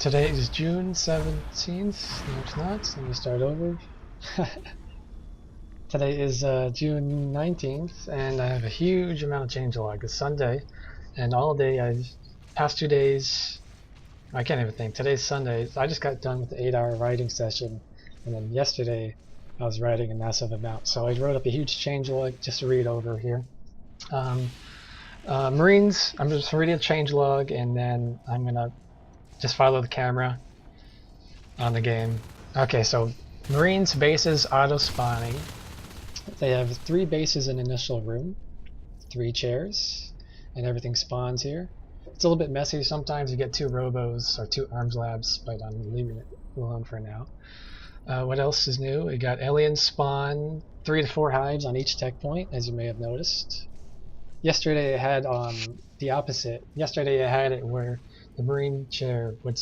Today is June 17th. No, it's not. Let me start over. Today is June 19th, and I have a huge amount of changelog. It's Sunday, and all day past 2 days, I can't even think. Today's Sunday. I just got done with the 8-hour writing session, and then yesterday I was writing a massive amount. So I wrote up a huge changelog just to read over here. Marines, I'm just reading a changelog, and then I'm gonna just follow the camera on the game. Okay, so Marines bases auto spawning. They have 3 bases in initial room, 3 chairs, and everything spawns here. It's a little bit messy sometimes. You get 2 robos or 2 arms labs, but I'm leaving it alone for now. What else is new? We got aliens spawn 3 to 4 hives on each tech point, as you may have noticed. Yesterday I had the opposite. Yesterday I had it where the Marine chair we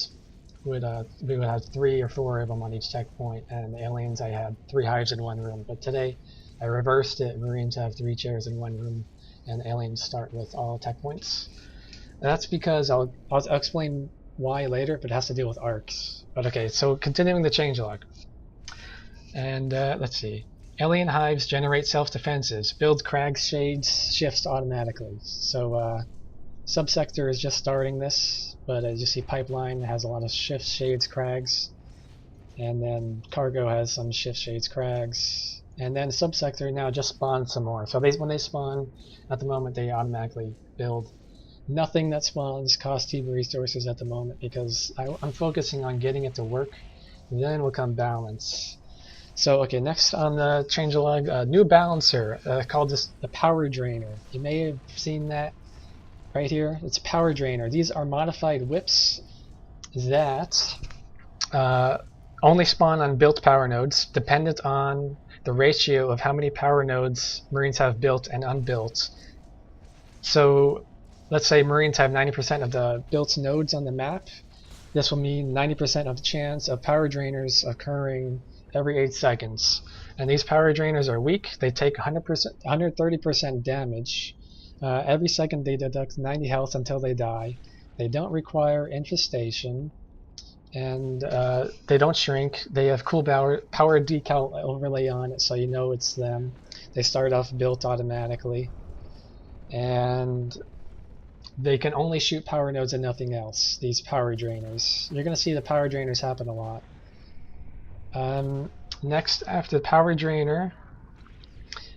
would have 3 or 4 of them on each tech point, and the aliens I had 3 hives in 1 room. But today I reversed it. Marines have 3 chairs in 1 room, and aliens start with all tech points. And that's because I'll explain why later, but it has to deal with arcs. But okay, so continuing the changelog. And let's see. Alien hives generate self-defenses. Build crags, shades, shifts automatically. So subsector is just starting this, but as you see, pipeline has a lot of shifts, shades, crags, and then cargo has some shifts, shades, crags, and then subsector now just spawns some more. So when they spawn, at the moment they automatically build. Nothing that spawns costs team resources at the moment because I'm focusing on getting it to work. Then will come balance. So okay, next on the changelog, new balancer called this the power drainer. You may have seen that right here. It's a power drainer. These are modified whips that only spawn on built power nodes, dependent on the ratio of how many power nodes Marines have built and unbuilt. So let's say Marines have 90% of the built nodes on the map. This will mean 90% of the chance of power drainers occurring every 8 seconds. And these power drainers are weak. They take 130% damage. Every second they deduct 90 health until they die. They don't require infestation. And they don't shrink. They have cool power decal overlay on it, so you know it's them. They start off built automatically. And they can only shoot power nodes and nothing else, these power drainers. You're going to see the power drainers happen a lot. Next after the power drainer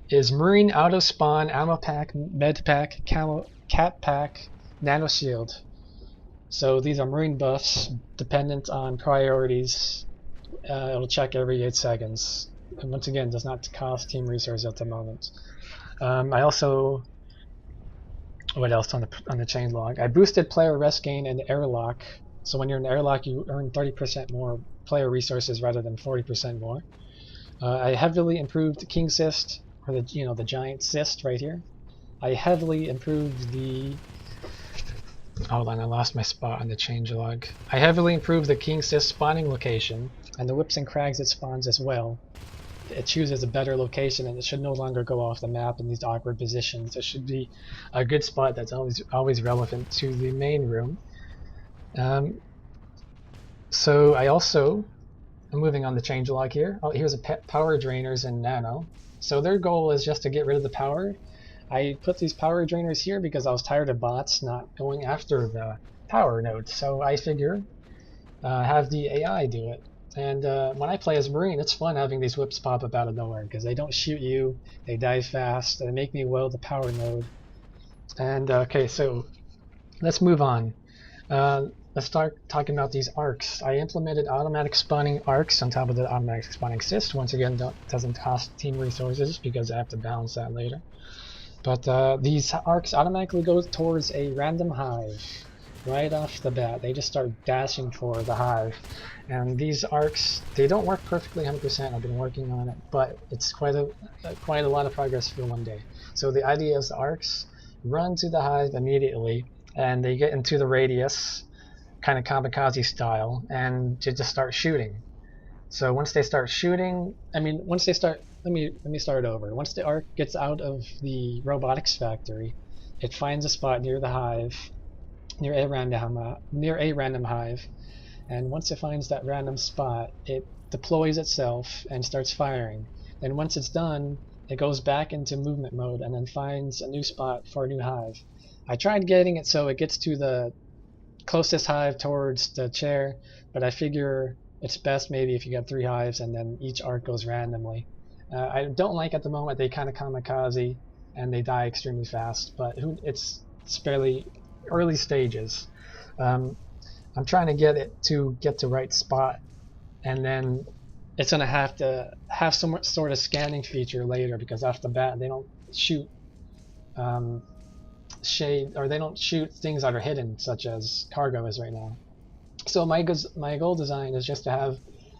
is Marine auto spawn, ammo pack, med pack, cat pack, nano shield. So these are Marine buffs dependent on priorities. It'll check every 8 seconds. And once again, does not cost team resources at the moment. I also, what else on the changelog? I boosted player rest gain and airlock. So when you're in airlock, you earn 30% more player resources rather than 40% more. I heavily improved King Cyst, or the giant cyst right here. I heavily improved the. Hold on, I lost my spot on the changelog. I heavily improved the King Cyst spawning location, and the whips and crags it spawns as well. It chooses a better location, and it should no longer go off the map in these awkward positions. It should be a good spot that's always relevant to the main room. So I'm moving on the changelog here. Oh, here's power drainers and nano. So their goal is just to get rid of the power. I put these power drainers here because I was tired of bots not going after the power nodes. So I figure have the AI do it. And when I play as Marine, it's fun having these whips pop up out of nowhere because they don't shoot you, they die fast, they make me well the power node. And okay, so let's move on. Let's start talking about these arcs. I implemented automatic spawning arcs on top of the automatic spawning cyst. Once again, doesn't cost team resources because I have to balance that later. But these arcs automatically go towards a random hive right off the bat. They just start dashing for the hive. And these arcs, they don't work perfectly 100%. I've been working on it, but it's quite a lot of progress for one day. So the idea is the arcs run to the hive immediately, and they get into the radius, kind of kamikaze style, and to just start shooting. So once they start shooting, let me start over. Once the arc gets out of the robotics factory, it finds a spot near the hive, near a random hive, and once it finds that random spot, it deploys itself and starts firing. Then once it's done, it goes back into movement mode and then finds a new spot for a new hive. I tried getting it so it gets to the closest hive towards the chair, but I figure it's best maybe if you got 3 hives and then each arc goes randomly. I don't like at the moment they kind of kamikaze and they die extremely fast, but it's fairly early stages. I'm trying to get it to get to right spot, and then it's going to have some sort of scanning feature later, because off the bat they don't shoot shade, or they don't shoot things that are hidden, such as cargo is right now. So my goal design is just to have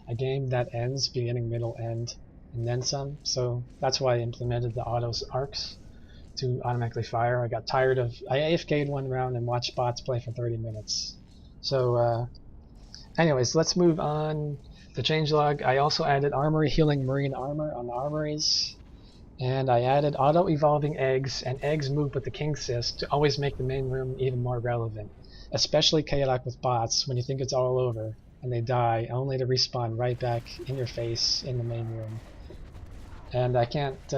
a game that ends beginning, middle, end, and then some. So that's why I implemented the auto arcs to automatically fire. I got tired of, I AFK'd one round and watched bots play for 30 minutes. So anyways, let's move on. The changelog, I also added armory healing marine armor on the armories, and I added auto evolving eggs, and eggs move with the king sys to always make the main room even more relevant, especially chaotic with bots when you think it's all over and they die, only to respawn right back in your face in the main room. And I can't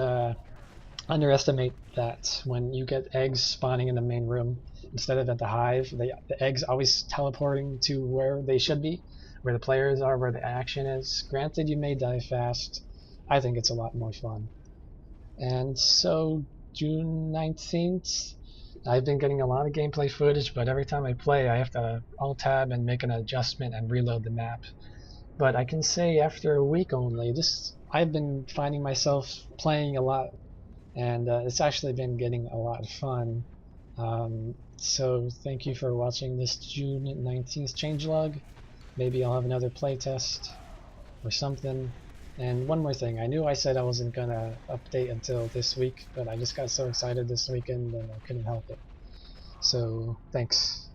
underestimate that. When you get eggs spawning in the main room instead of at the hive, the eggs always teleporting to where they should be, where the players are, where the action is. Granted, you may die fast. I think it's a lot more fun. And so June 19th, I've been getting a lot of gameplay footage, but every time I play I have to alt-tab and make an adjustment and reload the map. But I can say after a week only, I've been finding myself playing a lot, and it's actually been getting a lot of fun. So thank you for watching this June 19th changelog. Maybe I'll have another playtest or something. And one more thing, I knew I said I wasn't gonna update until this week, but I just got so excited this weekend and I couldn't help it. So thanks.